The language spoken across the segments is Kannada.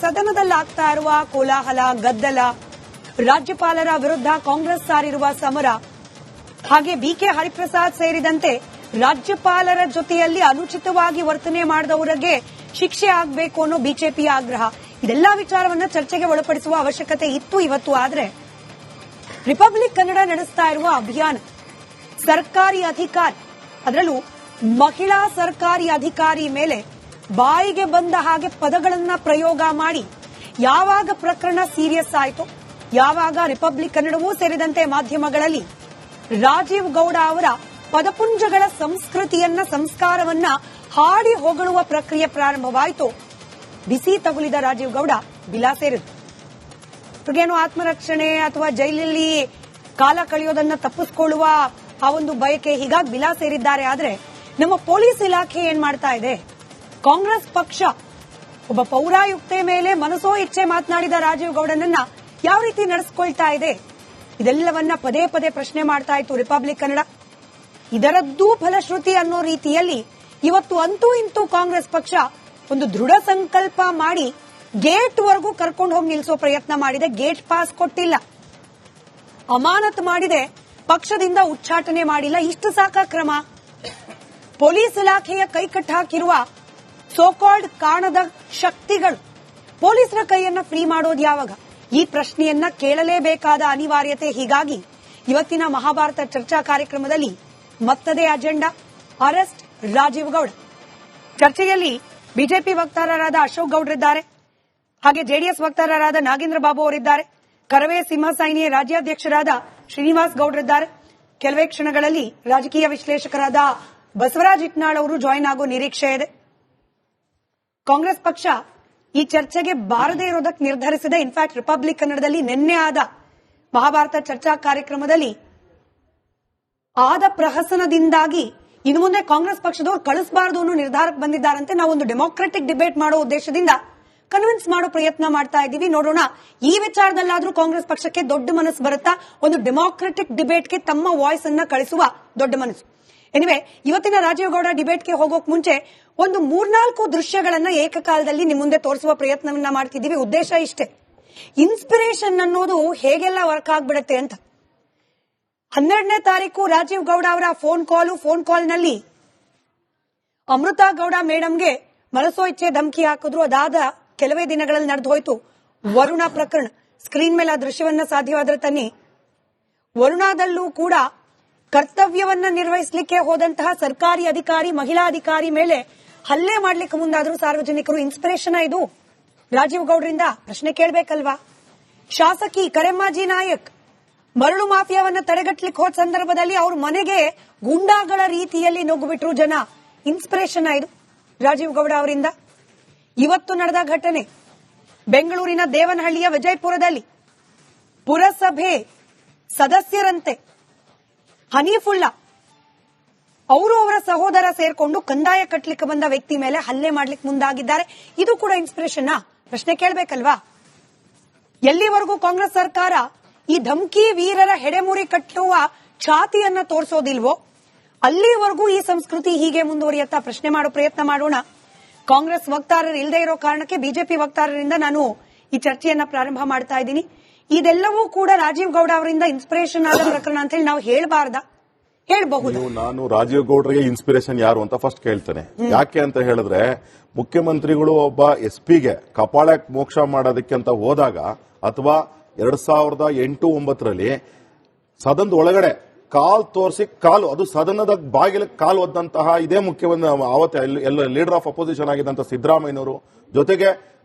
ಸದನದಲ್ಲಿ ಆಗ್ತಾ ಇರುವ ಕೋಲಾಹಲ, ಗದ್ದಲ, ರಾಜ್ಯಪಾಲರ ವಿರುದ್ಧ ಕಾಂಗ್ರೆಸ್ ಸಾರಿರುವ ಸಮರ, ಹಾಗೆ ಬಿಕೆ ಹರಿಪ್ರಸಾದ್ ಸೇರಿದಂತೆ ರಾಜ್ಯಪಾಲರ ಜೊತೆಯಲ್ಲಿ ಅನುಚಿತವಾಗಿ ವರ್ತನೆ ಮಾಡಿದವರಿಗೆ ಶಿಕ್ಷೆ ಆಗಬೇಕು ಅನ್ನೋ ಬಿಜೆಪಿಯ ಆಗ್ರಹ, ಇದೆಲ್ಲಾ ವಿಚಾರವನ್ನ ಚರ್ಚೆಗೆ ಒಳಪಡಿಸುವ ಅವಶ್ಯಕತೆ ಇತ್ತು ಇವತ್ತು. ಆದರೆ ರಿಪಬ್ಲಿಕ್ ಕನ್ನಡ ನಡೆಸ್ತಾ ಇರುವ ಅಭಿಯಾನ, ಸರ್ಕಾರಿ ಅಧಿಕಾರಿ, ಅದರಲ್ಲೂ ಮಹಿಳಾ ಸರ್ಕಾರಿ ಅಧಿಕಾರಿ ಮೇಲೆ ಬಾಯಿಗೆ ಬಂದ ಹಾಗೆ ಪದಗಳನ್ನ ಪ್ರಯೋಗ ಮಾಡಿ ಯಾವಾಗ ಪ್ರಕರಣ ಸೀರಿಯಸ್ ಆಯಿತು, ಯಾವಾಗ ರಿಪಬ್ಲಿಕ್ ಕನ್ನಡವೂ ಸೇರಿದಂತೆ ಮಾಧ್ಯಮಗಳಲ್ಲಿ ರಾಜೀವ್ ಗೌಡ ಅವರ ಪದಪುಂಜಗಳ ಸಂಸ್ಕೃತಿಯನ್ನ, ಸಂಸ್ಕಾರವನ್ನ ಹಾಡಿ ಹೊಗಳುವ ಪ್ರಕ್ರಿಯೆ ಪ್ರಾರಂಭವಾಯಿತು, ಬಿಸಿ ತಗುಲಿದ ರಾಜೀವ್ ಗೌಡ ಬಿಲಾ ಸೇರಿದ್ರು. ಏನು ಆತ್ಮರಕ್ಷಣೆ ಅಥವಾ ಜೈಲಲ್ಲಿ ಕಾಲ ಕಳೆಯೋದನ್ನ ತಪ್ಪಿಸಿಕೊಳ್ಳುವ ಆ ಒಂದು ಬಯಕೆ, ಹೀಗಾಗಿ ಬಿಲಾ ಸೇರಿದ್ದಾರೆ. ಆದರೆ ನಮ್ಮ ಪೊಲೀಸ್ ಇಲಾಖೆ ಏನ್ ಮಾಡ್ತಾ ಇದೆ? ಕಾಂಗ್ರೆಸ್ ಪಕ್ಷ ಒಬ್ಬ ಪೌರಾಯುಕ್ತೆ ಮೇಲೆ ಮನಸೋ ಇಚ್ಛೆ ಮಾತನಾಡಿದ ರಾಜೀವ್ ಗೌಡನನ್ನ ಯಾವ ರೀತಿ ನಡೆಸಿಕೊಳ್ತಾ ಇದೆ, ಇದೆಲ್ಲವನ್ನ ಪದೇ ಪದೇ ಪ್ರಶ್ನೆ ಮಾಡ್ತಾ ಇತ್ತು ರಿಪಬ್ಲಿಕ್ ಕನ್ನಡ. ಇದರದ್ದೂ ಫಲಶ್ರುತಿ ಅನ್ನೋ ರೀತಿಯಲ್ಲಿ ಇವತ್ತು ಅಂತೂ ಇಂತೂ ಕಾಂಗ್ರೆಸ್ ಪಕ್ಷ ಒಂದು ದೃಢ ಸಂಕಲ್ಪ ಮಾಡಿ ಗೇಟ್ ವರೆಗೂ ಕರ್ಕೊಂಡು ಹೋಗಿ ನಿಲ್ಲಿಸೋ ಪ್ರಯತ್ನ ಮಾಡಿದೆ. ಗೇಟ್ ಪಾಸ್ ಕೊಟ್ಟಿಲ್ಲ, ಅಮಾನತು ಮಾಡಿದೆ, ಪಕ್ಷದಿಂದ ಉಚ್ಚಾಟನೆ ಮಾಡಿಲ್ಲ. ಇಷ್ಟು ಸಾಕ ಕ್ರಮ? ಪೊಲೀಸ್ ಇಲಾಖೆಯ ಕೈ ಕಟ್ಟಾಕಿರುವ ಸೋಕಾಲ್ಡ್ ಕಾಣದ ಶಕ್ತಿಗಳು ಪೊಲೀಸರ ಕೈಯನ್ನ ಫ್ರೀ ಮಾಡೋದು ಯಾವಾಗ? ಈ ಪ್ರಶ್ನೆಯನ್ನ ಕೇಳಲೇಬೇಕಾದ ಅನಿವಾರ್ಯತೆ. ಹೀಗಾಗಿ ಇವತ್ತಿನ ಮಹಾಭಾರತ ಚರ್ಚಾ ಕಾರ್ಯಕ್ರಮದಲ್ಲಿ ಮತ್ತದೇ ಅಜೆಂಡಾ, ಅರೆಸ್ಟ್ ರಾಜೀವ್ ಗೌಡ. ಚರ್ಚೆಯಲ್ಲಿ ಬಿಜೆಪಿ ವಕ್ತಾರರಾದ ಅಶೋಕ್ ಗೌಡ್ರಿದ್ದಾರೆ, ಹಾಗೆ ಜೆಡಿಎಸ್ ವಕ್ತಾರರಾದ ನಾಗೇಂದ್ರ ಬಾಬು ಅವರಿದ್ದಾರೆ, ಕರವೇ ಸಿಂಹಸೈನಿ ರಾಜ್ಯಾಧ್ಯಕ್ಷರಾದ ಶ್ರೀನಿವಾಸ್ ಗೌಡ್ರಿದ್ದಾರೆ. ಕೆಲವೇ ಕ್ಷಣಗಳಲ್ಲಿ ರಾಜಕೀಯ ವಿಶ್ಲೇಷಕರಾದ ಬಸವರಾಜ್ ಇಟ್ನಾಳ್ ಅವರು ಜಾಯಿನ್ ಆಗೋ ನಿರೀಕ್ಷೆ ಇದೆ. ಕಾಂಗ್ರೆಸ್ ಪಕ್ಷ ಈ ಚರ್ಚೆಗೆ ಬಾರದೇ ಇರೋದಕ್ಕೆ ನಿರ್ಧರಿಸಿದೆ. ಇನ್ಫ್ಯಾಕ್ಟ್ ರಿಪಬ್ಲಿಕ್ ಕನ್ನಡದಲ್ಲಿ ನಿನ್ನೆ ಆದ ಮಹಾಭಾರತ ಚರ್ಚಾ ಕಾರ್ಯಕ್ರಮದಲ್ಲಿ ಆದ ಪ್ರಹಸನದಿಂದಾಗಿ ಇನ್ನು ಮುಂದೆ ಕಾಂಗ್ರೆಸ್ ಪಕ್ಷದವರು ಕಳಿಸಬಾರದು ಅನ್ನೋ ನಿರ್ಧಾರಕ್ಕೆ ಬಂದಿದ್ದಾರಂತೆ. ನಾವೊಂದು ಡೆಮೋಕ್ರೆಟಿಕ್ ಡಿಬೇಟ್ ಮಾಡೋ ಉದ್ದೇಶದಿಂದ ಕನ್ವಿನ್ಸ್ ಮಾಡೋ ಪ್ರಯತ್ನ ಮಾಡ್ತಾ ಇದ್ದೀವಿ. ನೋಡೋಣ ಈ ವಿಚಾರದಲ್ಲಾದ್ರೂ ಕಾಂಗ್ರೆಸ್ ಪಕ್ಷಕ್ಕೆ ದೊಡ್ಡ ಮನಸ್ಸು ಬರುತ್ತಾ, ಒಂದು ಡೆಮೋಕ್ರೆಟಿಕ್ ಡಿಬೇಟ್ಗೆ ತಮ್ಮ ವಾಯ್ಸ್ ಅನ್ನ ಕಳಿಸುವ ದೊಡ್ಡ ಮನಸ್ಸು. ಎನಿವೆ, ಇವತ್ತಿನ ರಾಜೀವ್ ಗೌಡ ಡಿಬೇಟ್ಗೆ ಹೋಗೋಕ್ ಮುಂಚೆ ಒಂದು 3-4 ದೃಶ್ಯಗಳನ್ನ ಏಕಕಾಲದಲ್ಲಿ ನಿಮ್ಮ ಮುಂದೆ ತೋರಿಸುವ ಪ್ರಯತ್ನವನ್ನ ಮಾಡ್ತಿದ್ದೀವಿ. ಉದ್ದೇಶ ಇಷ್ಟೇ, ಇನ್ಸ್ಪಿರೇಷನ್ ಅನ್ನೋದು ಹೇಗೆಲ್ಲ ವರ್ಕ್ ಆಗ್ಬಿಡುತ್ತೆ ಅಂತ. 12ನೇ ತಾರೀಕು ರಾಜೀವ್ ಗೌಡ ಅವರ ಫೋನ್ ಕಾಲ್ನಲ್ಲಿ ಅಮೃತಾ ಗೌಡ ಮೇಡಂಗೆ ಮನಸೋ ಇಚ್ಛೆ ಧಮಕಿ ಹಾಕಿದ್ರು. ಅದಾದ ಕೆಲವೇ ದಿನಗಳಲ್ಲಿ ನಡೆದು ಹೋಯ್ತು ವರುಣ ಪ್ರಕರಣ. ಸ್ಕ್ರೀನ್ ಮೇಲೆ ಆ ದೃಶ್ಯವನ್ನ ಸಾಧ್ಯವಾದ್ರೆ ತನ್ನಿ. ವರುಣಾದಲ್ಲೂ ಕೂಡ ಕರ್ತವ್ಯವನ್ನ ನಿರ್ವಹಿಸಲಿಕ್ಕೆ ಹೋದಂತಹ ಸರ್ಕಾರಿ ಅಧಿಕಾರಿ, ಮಹಿಳಾ ಅಧಿಕಾರಿ ಮೇಲೆ ಹಲ್ಲೆ ಮಾಡ್ಲಿಕ್ಕೆ ಮುಂದಾದ್ರು ಸಾರ್ವಜನಿಕರು. ಇನ್ಸ್ಪಿರೇಷನ್ ಇದು ರಾಜೀವ್ ಗೌಡ್ರಿಂದ? ಪ್ರಶ್ನೆ ಕೇಳಬೇಕಲ್ವಾ? ಶಾಸಕಿ ಕರೆಮ್ಮಾಜಿ ನಾಯಕ್ ಮರಳು ಮಾಫಿಯಾವನ್ನ ತಡೆಗಟ್ಟಲಿಕ್ಕೆ ಹೋದ ಸಂದರ್ಭದಲ್ಲಿ ಅವ್ರ ಮನೆಗೆ ಗೂಂಡಾಗಳ ರೀತಿಯಲ್ಲಿ ನುಗ್ಗಿಬಿಟ್ರು ಜನ. ಇನ್ಸ್ಪಿರೇಷನ್ ಇದು ರಾಜೀವ್ ಗೌಡ ಅವರಿಂದ? ಇವತ್ತು ನಡೆದ ಘಟನೆ ಬೆಂಗಳೂರಿನ ದೇವನಹಳ್ಳಿಯ ವಿಜಯಪುರದಲ್ಲಿ ಪುರಸಭೆ ಸದಸ್ಯರಂತೆ ಹನೀಫುಲ್ಲಾ ಅವರು ಅವರ ಸಹೋದರ ಸೇರ್ಕೊಂಡು ಕಂದಾಯ ಕಟ್ಟಲಿಕ್ಕೆ ಬಂದ ವ್ಯಕ್ತಿ ಮೇಲೆ ಹಲ್ಲೆ ಮಾಡ್ಲಿಕ್ಕೆ ಮುಂದಾಗಿದ್ದಾರೆ. ಇದು ಕೂಡ ಇನ್ಸ್ಪಿರೇಷನ್? ಪ್ರಶ್ನೆ ಕೇಳಬೇಕಲ್ವಾ? ಎಲ್ಲಿವರೆಗೂ ಕಾಂಗ್ರೆಸ್ ಸರ್ಕಾರ ಈ ಧಮ್ಕಿ ವೀರರ ಹೆಡೆಮುರಿ ಕಟ್ಟುವ ಛಾತಿಯನ್ನ ತೋರಿಸೋದಿಲ್ವೋ ಅಲ್ಲಿವರೆಗೂ ಈ ಸಂಸ್ಕೃತಿ ಹೀಗೆ ಮುಂದುವರಿಯುತ್ತಾ? ಪ್ರಶ್ನೆ ಮಾಡೋ ಪ್ರಯತ್ನ ಮಾಡೋಣ. ಕಾಂಗ್ರೆಸ್ ವಕ್ತಾರರು ಇಲ್ಲದೆ ಇರೋ ಕಾರಣಕ್ಕೆ ಬಿಜೆಪಿ ವಕ್ತಾರರಿಂದ ನಾನು ಈ ಚರ್ಚೆಯನ್ನ ಪ್ರಾರಂಭ ಮಾಡ್ತಾ ಇದ್ದೀನಿ. ಇದೆಲ್ಲವೂ ಕೂಡ ರಾಜೀವ್ ಗೌಡ ಅವರಿಂದ ಇನ್ಸ್ಪಿರೇಷನ್ ಆದ ಪ್ರಕರಣ ಅಂತ ಹೇಳಿ ನಾವು ಹೇಳಬಾರ್ದಾ? ಹೇಳಬಹುದು. ನಾನು ರಾಜೀವ್ ಗೌಡ್ರಿಗೆ ಇನ್ಸ್ಪಿರೇಷನ್ ಯಾರು ಅಂತ ಫಸ್ಟ್ ಕೇಳ್ತೇನೆ. ಯಾಕೆ ಅಂತ ಹೇಳಿದ್ರೆ, ಮುಖ್ಯಮಂತ್ರಿಗಳು ಒಬ್ಬ ಎಸ್ಪಿಗೆ ಕಪಾಳ ಮೋಕ್ಷ ಮಾಡೋದಕ್ಕೆ ಅಂತ ಹೋದಾಗ, ಅಥವಾ 2008-9ರಲ್ಲಿ ಸದನದ ಒಳಗಡೆ ಕಾಲ್ ತೋರಿಸಿ ಅದು ಸದನದ ಬಾಗಿಲಕ್ಕೆ ಕಾಲು ಒದ್ದಂತಹ ಇದೇ ಮುಖ್ಯಮಂತ್ರಿ, ಅವತ್ತು ಎಲ್ಲ ಲೀಡರ್ ಆಫ್ ಅಪೋಸಿಷನ್ ಆಗಿದ್ದಂತ ಸಿದ್ದರಾಮಯ್ಯನವರು ಜೊತೆಗೆ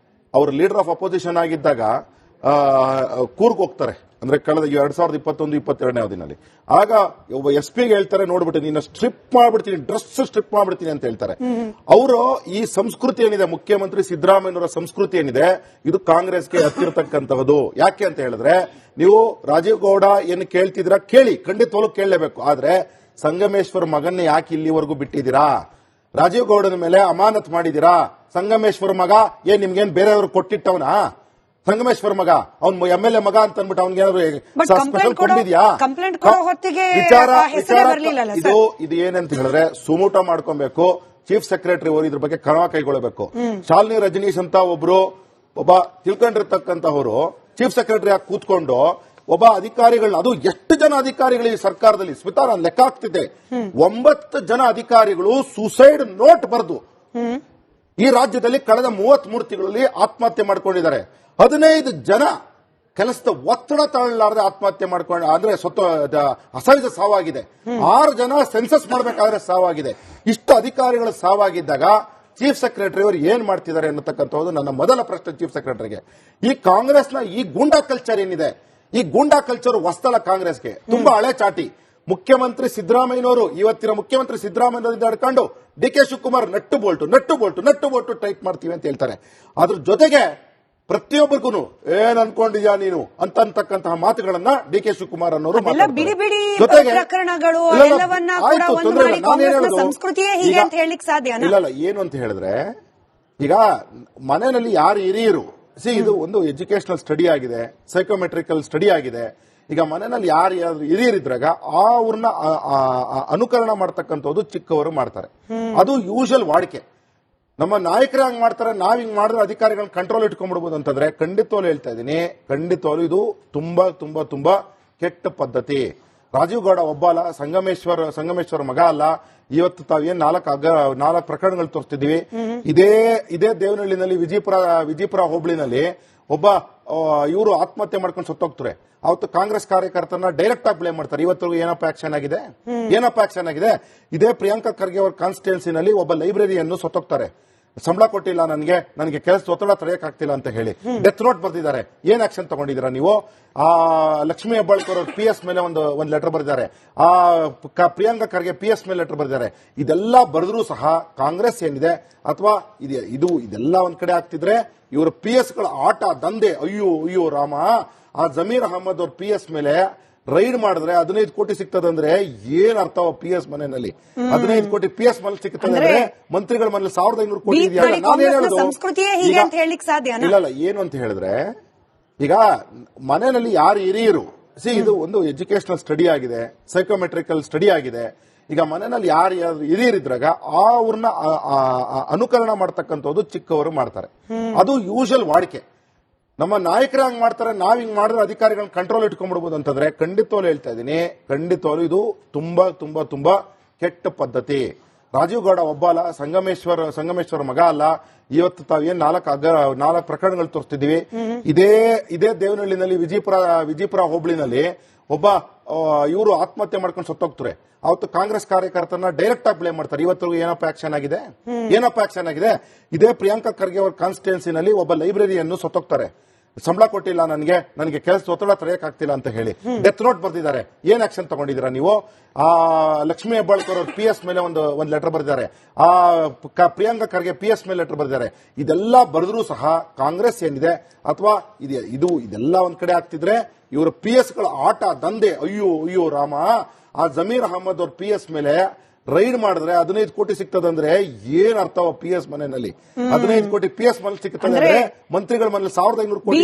ಅವರು ಲೀಡರ್ ಆಫ್ ಅಪೋಸಿಷನ್ ಆಗಿದ್ದಾಗ ಕೂರ್ಗ್ ಹೋಗ್ತಾರೆ. ಅಂದ್ರೆ ಕಳೆದ 2021-22ನೇ ಅವಧಿನಲ್ಲಿ ಆಗ ಒಬ್ಬ ಎಸ್ಪಿಗೆ ಹೇಳ್ತಾರೆ, ನೋಡ್ಬಿಟ್ಟು ನಿನ್ನ ಸ್ಟ್ರಿಪ್ ಮಾಡ್ಬಿಡ್ತೀನಿ, ಡ್ರೆಸ್ ಸ್ಟ್ರಿಪ್ ಮಾಡ್ಬಿಡ್ತೀನಿ ಅಂತ ಹೇಳ್ತಾರೆ. ಅವರು ಈ ಸಂಸ್ಕೃತಿ ಏನಿದೆ, ಮುಖ್ಯಮಂತ್ರಿ ಸಿದ್ದರಾಮಯ್ಯನವರ ಸಂಸ್ಕೃತಿ ಏನಿದೆ, ಇದು ಕಾಂಗ್ರೆಸ್ಗೆ ಹತ್ತಿರತಕ್ಕಂತಹದ್ದು. ಯಾಕೆ ಅಂತ ಹೇಳಿದ್ರೆ, ನೀವು ರಾಜೀವ್ ಗೌಡ ಏನು ಕೇಳ್ತಿದ್ದೀರಾ ಕೇಳಿ, ಖಂಡಿತವಾಗ್ಲೂ ಕೇಳಲೇಬೇಕು. ಆದ್ರೆ ಸಂಗಮೇಶ್ವರ್ ಮಗನ್ನ ಯಾಕೆ ಇಲ್ಲಿವರೆಗೂ ಬಿಟ್ಟಿದ್ದೀರಾ? ರಾಜೀವ್ ಗೌಡನ ಮೇಲೆ ಅಮಾನತ್ ಮಾಡಿದೀರಾ. ಸಂಗಮೇಶ್ವರ್ ಮಗ ಏನ್ ನಿಮ್ಗೇನ್ ಬೇರೆಯವರು ಕೊಟ್ಟಿಟ್ಟವನಾ? ಸಂಗಮೇಶ್ವರ್ ಮಗ, ಅವ್ನ್ MLA ಮಗ ಅಂತ ಅಂದ್ಬಿಟ್ಟು ಅವ್ನಿಗೆ ಸ್ಪೆಷಲ್ ಕೊಂಡಿದ್ಯಾ? ಇದು ಏನಂತ ಹೇಳಿದ್ರೆ ಸುಮೂಟ ಮಾಡ್ಕೊಬೇಕು. ಚೀಫ್ ಸೆಕ್ರೆಟರಿ ಅವರು ಇದ್ರ ಬಗ್ಗೆ ಕ್ರಮ ಕೈಗೊಳ್ಳಬೇಕು. ಶಾಲಿನಿ ರಜನೀಶ್ ಅಂತ ಒಬ್ರು ಒಬ್ಬ ತಿಳ್ಕೊಂಡಿರ್ತಕ್ಕಂತವರು ಚೀಫ್ ಸೆಕ್ರೆಟರಿ ಆಗಿ ಕೂತ್ಕೊಂಡು ಒಬ್ಬ ಅಧಿಕಾರಿಗಳನ್ನ, ಅದು ಎಷ್ಟು ಜನ ಅಧಿಕಾರಿಗಳು ಈ ಸರ್ಕಾರದಲ್ಲಿ ಸ್ಮಿತಾ ನಾನು ಲೆಕ್ಕ ಹಾಕ್ತಿದ್ದೆ, 9 ಜನ ಅಧಿಕಾರಿಗಳು ಸೂಸೈಡ್ ನೋಟ್ ಬರೆದು ಈ ರಾಜ್ಯದಲ್ಲಿ ಕಳೆದ 33 ತಿಂಗಳಲ್ಲಿ ಆತ್ಮಹತ್ಯೆ ಮಾಡ್ಕೊಂಡಿದ್ದಾರೆ. 15 ಜನ ಕೆಲಸದ ಒತ್ತಡ ತಾಳಲಾರದೆ ಆತ್ಮಹತ್ಯೆ ಮಾಡ್ಕೊಂಡು ಅಂದ್ರೆ ಅಸಹಜ ಸಾವಾಗಿದೆ. 6 ಜನ ಸೆನ್ಸಸ್ ಮಾಡಬೇಕಾದ್ರೆ ಸಾವಾಗಿದೆ. ಇಷ್ಟು ಅಧಿಕಾರಿಗಳ ಸಾವಾಗಿದ್ದಾಗ ಚೀಫ್ ಸೆಕ್ರೆಟರಿ ಅವರು ಏನ್ ಮಾಡ್ತಿದ್ದಾರೆ ಅನ್ನತಕ್ಕಂಥದ್ದು ನನ್ನ ಮೊದಲ ಪ್ರಶ್ನೆ ಚೀಫ್ ಸೆಕ್ರೆಟರಿಗೆ. ಈ ಕಾಂಗ್ರೆಸ್ನ ಈ ಗೂಂಡಾ ಕಲ್ಚರ್ ಏನಿದೆ, ಈ ಗೂಂಡಾ ಕಲ್ಚರ್ ಹೊಸದಲ್ಲ ಕಾಂಗ್ರೆಸ್ಗೆ, ತುಂಬಾ ಹಳೆ ಚಾಟಿ. ಮುಖ್ಯಮಂತ್ರಿ ಸಿದ್ದರಾಮಯ್ಯನವರು, ಇವತ್ತಿನ ಮುಖ್ಯಮಂತ್ರಿ ಸಿದ್ದರಾಮಯ್ಯನವರಿಂದ ಹಿಡ್ಕೊಂಡು D K Shivakumar nut Bolt tight ಮಾಡ್ತೀವಿ ಅಂತ ಹೇಳ್ತಾರೆ. ಅದ್ರ ಜೊತೆಗೆ ಪ್ರತಿಯೊಬ್ಬರಿಗೂ ಏನ್ ಅನ್ಕೊಂಡಿದ್ಯಾ ನೀನು ಅಂತಕ್ಕಂತಹ ಮಾತುಗಳನ್ನ ಡಿ ಕೆ ಶಿವಕುಮಾರ್ ಅನ್ನೋರು ಬಿಡಿ ಬಿಡಿ ಪ್ರಕರಣಗಳು ಎಲ್ಲವನ್ನ ಕೂಡ ಒಂದು ಮಾಡಿ ಕಾಂಗ್ರೆಸ್ನ ಸಂಸ್ಕೃತಿಯೇ ಹೀಗೆ ಅಂತ ಹೇಳಿಕ್ ಸಾಧ್ಯ ಇಲ್ಲ. ಏನು ಅಂತ ಹೇಳಿದ್ರೆ, ಈಗ ಮನೆಯಲ್ಲಿ ಯಾರು ಹಿರಿಯರು, ಇದು ಒಂದು ಎಜುಕೇಶನಲ್ ಸ್ಟಡಿ ಆಗಿದೆ, ಸೈಕೋಮೆಟ್ರಿಕಲ್ ಸ್ಟಡಿ ಆಗಿದೆ. ಈಗ ಮನೆಯಲ್ಲಿ ಯಾರು ಹಿರಿಯರಿದ್ರಾಗ ಅವ್ರನ್ನ ಅನುಕರಣ ಮಾಡ್ತಕ್ಕಂಥದ್ದು ಚಿಕ್ಕವರು ಮಾಡ್ತಾರೆ. ಅದು ಯೂಶುವಲ್ ವಾಡಿಕೆ. ನಮ್ಮ ನಾಯಕರೇ ಹಂಗ್ ಮಾಡ್ತಾರೆ, ನಾವ್ ಹಿಂಗ್ ಮಾಡಿದ್ರೆ ಅಧಿಕಾರಿಗಳನ್ನ ಕಂಟ್ರೋಲ್ ಇಟ್ಕೊಂಡ್ಬಿಡ್ಬೋದು ಅಂತಂದ್ರೆ ಖಂಡಿತವಾಗ್ಲೂ ಹೇಳ್ತಾ ಇದ್ದೀನಿ, ಖಂಡಿತವಾಗ್ಲೂ ಇದು ತುಂಬಾ ತುಂಬಾ ತುಂಬಾ ಕೆಟ್ಟ ಪದ್ಧತಿ. ರಾಜೀವ್ ಗೌಡ ಒಬ್ಬ ಅಲ್ಲ, ಸಂಗಮೇಶ್ವರ ಮಗ ಅಲ್ಲ. ಇವತ್ತು ತಾವೇನ್ 4 ಪ್ರಕರಣಗಳು ತೋರಿಸ್ತಿದೀವಿ. ಇದೇ ದೇವನಹಳ್ಳಿನಲ್ಲಿ ವಿಜಯಪುರ ಹೋಬಳಿನಲ್ಲಿ ಒಬ್ಬ ಇವರು ಆತ್ಮಹತ್ಯೆ ಮಾಡ್ಕೊಂಡು ಸತ್ತೋಗ್ತಾರೆ. ಅವತ್ತು ಕಾಂಗ್ರೆಸ್ ಕಾರ್ಯಕರ್ತರನ್ನ ಡೈರೆಕ್ಟ್ ಆಗಿ ಬ್ಲೇಮ್ ಮಾಡ್ತಾರೆ. ಇವತ್ತು ಏನಪ್ಪ ಆಕ್ಷನ್ ಆಗಿದೆ? ಇದೇ ಪ್ರಿಯಾಂಕಾ ಖರ್ಗೆ ಅವರ ಕಾನ್ಸ್ಟಿಟ್ಯೂನ್ಸಿನಲ್ಲಿ ಒಬ್ಬ ಲೈಬ್ರರಿಯನ್ನು ಸತ್ತೋಗ್ತಾರೆ. ಸಂಬಳ ಕೊಟ್ಟಿಲ್ಲ, ನನಗೆ ಕೆಲಸ ಒತ್ತಡ ತಡೆಯಕ್ಕಾಗ್ತಿಲ್ಲ ಅಂತ ಹೇಳಿ ಡೆತ್ ನೋಟ್ ಬರ್ದಿದ್ದಾರೆ. ಏನ್ ಆಕ್ಷನ್ ತಗೊಂಡಿದ್ದೀರಾ ನೀವು? ಲಕ್ಷ್ಮೀ ಹೆಬ್ಬಾಳ್ಕರ್ ಅವರು PS ಮೇಲೆ ಒಂದು ಲೆಟರ್ ಬರೆದಿದ್ದಾರೆ. ಪ್ರಿಯಾಂಕಾ ಖರ್ಗೆ PS ಮೇಲೆ ಲೆಟರ್ ಬರೆದಿದ್ದಾರೆ. ಇದೆಲ್ಲ ಬರೆದ್ರೂ ಸಹ ಕಾಂಗ್ರೆಸ್ ಏನಿದೆ ಅಥವಾ ಇದೆಲ್ಲ ಒಂದ್ ಕಡೆ ಆಗ್ತಿದ್ರೆ ಇವರು PS ಗಳ ಆಟ ದಂಧೆ, ಅಯ್ಯೋ ರಾಮ, ಆ ಜಮೀರ್ ಅಹಮದ್ ಅವ್ರ PS ಮೇಲೆ ರೈಡ್ ಮಾಡಿದ್ರೆ 15 ಕೋಟಿ ಸಿಗ್ತದಂದ್ರೆ ಏನ್ ಅರ್ಥ? PS ಮನೆಯಲ್ಲಿ 15 ಕೋಟಿ PS ಮನೆ ಸಿಗ್ತದೆ, ಮಂತ್ರಿಗಳ ಮನೇಲಿ 1500 ಕೋಟಿ ಇದೆಯಲ್ಲ. ಇಲ್ಲ. ಏನು ಅಂತ ಹೇಳಿದ್ರೆ, ಈಗ ಮನೆಯಲ್ಲಿ ಯಾರು ಹಿರಿಯರು, ಇದು ಒಂದು ಎಜುಕೇಶನಲ್ ಸ್ಟಡಿ ಆಗಿದೆ, ಸೈಕೋಮೆಟ್ರಿಕಲ್ ಸ್ಟಡಿ ಆಗಿದೆ. ಈಗ ಮನೆಯಲ್ಲಿ ಯಾರು ಹಿರಿಯರಿದ್ರಾಗ ಅವ್ರನ್ನ ಅನುಕರಣ ಮಾಡ್ತಕ್ಕಂಥದ್ದು ಚಿಕ್ಕವರು ಮಾಡ್ತಾರೆ. ಅದು ಯೂಶುವಲ್ ವಾಡಿಕೆ. ನಮ್ಮ ನಾಯಕರೇ ಹಂಗ್ ಮಾಡ್ತಾರೆ, ನಾವ್ ಹಿಂಗ್ ಮಾಡಿದ್ರೆ ಅಧಿಕಾರಿಗಳನ್ನ ಕಂಟ್ರೋಲ್ ಇಟ್ಕೊಂಡ್ಬಿಡ್ಬೋದು ಅಂತಂದ್ರೆ ಖಂಡಿತವಾಗ್ಲೂ ಹೇಳ್ತಾ ಇದ್ದೀನಿ, ಖಂಡಿತವಾಗ್ಲೂ ಇದು ತುಂಬಾ ತುಂಬಾ ತುಂಬಾ ಕೆಟ್ಟ ಪದ್ಧತಿ. ರಾಜೀವ್ ಗೌಡ ಒಬ್ಬ ಅಲ್ಲ, ಸಂಗಮೇಶ್ವರ ಮಗ ಅಲ್ಲ. ಇವತ್ತು ತಾವೇನ್ 4 ಪ್ರಕರಣಗಳು ತೋರಿಸ್ತಿದೀವಿ. ಇದೇ ದೇವನಹಳ್ಳಿನಲ್ಲಿ ವಿಜಯಪುರ ಹೋಬಳಿನಲ್ಲಿ ಒಬ್ಬ ಇವರು ಆತ್ಮಹತ್ಯೆ ಮಾಡ್ಕೊಂಡು ಸತ್ತೋಗ್ತಾರೆ. ಅವತ್ತು ಕಾಂಗ್ರೆಸ್ ಕಾರ್ಯಕರ್ತರನ್ನ ಡೈರೆಕ್ಟ್ ಆಗಿ ಬ್ಲೇಮ್ ಮಾಡ್ತಾರೆ. ಇವತ್ತು ಏನಪ್ಪ ಆಕ್ಷನ್ ಆಗಿದೆ? ಇದೇ ಪ್ರಿಯಾಂಕಾ ಖರ್ಗೆ ಅವರ ಕಾನ್ಸ್ಟಿಟ್ಯೂನ್ಸಿನಲ್ಲಿ ಒಬ್ಬ ಲೈಬ್ರರಿಯನ್ನು ಸತ್ತೋಗ್ತಾರೆ. ಸಂಬಳ ಕೊಟ್ಟಿಲ್ಲ, ನನಗೆ ಕೆಲಸ ಒತ್ತಡ ತಡೆಯಕ್ಕಾಗ್ತಿಲ್ಲ ಅಂತ ಹೇಳಿ ಡೆತ್ ನೋಟ್ ಬರ್ದಿದ್ದಾರೆ. ಏನ್ ಆಕ್ಷನ್ ತಗೊಂಡಿದ್ದೀರಾ ನೀವು? ಲಕ್ಷ್ಮೀ ಹೆಬ್ಬಾಳ್ಕರ್ ಅವರು PS ಮೇಲೆ ಒಂದು ಲೆಟರ್ ಬರೆದಿದ್ದಾರೆ. ಪ್ರಿಯಾಂಕಾ ಖರ್ಗೆ PS ಮೇಲೆ ಲೆಟರ್ ಬರೆದಿದ್ದಾರೆ. ಇದೆಲ್ಲ ಬರೆದ್ರೂ ಸಹ ಕಾಂಗ್ರೆಸ್ ಏನಿದೆ ಅಥವಾ ಇದೆಲ್ಲ ಒಂದ್ ಕಡೆ ಆಗ್ತಿದ್ರೆ ಇವರು PS ಗಳ ಆಟ ದಂಧೆ, ಅಯ್ಯೋ ರಾಮ, ಆ ಜಮೀರ್ ಅಹಮದ್ ಅವ್ರ PS ಮೇಲೆ ರೈಡ್ ಮಾಡಿದ್ರೆ 15 ಕೋಟಿ ಸಿಗ್ತದಂದ್ರೆ ಏನ್ ಅರ್ಥ? PS ಮನೆಯಲ್ಲಿ 15 ಕೋಟಿ PS ಮನೆ ಸಿಗ್ತದೆ, ಮಂತ್ರಿಗಳ ಮನೇಲಿ 1500 ಕೋಟಿ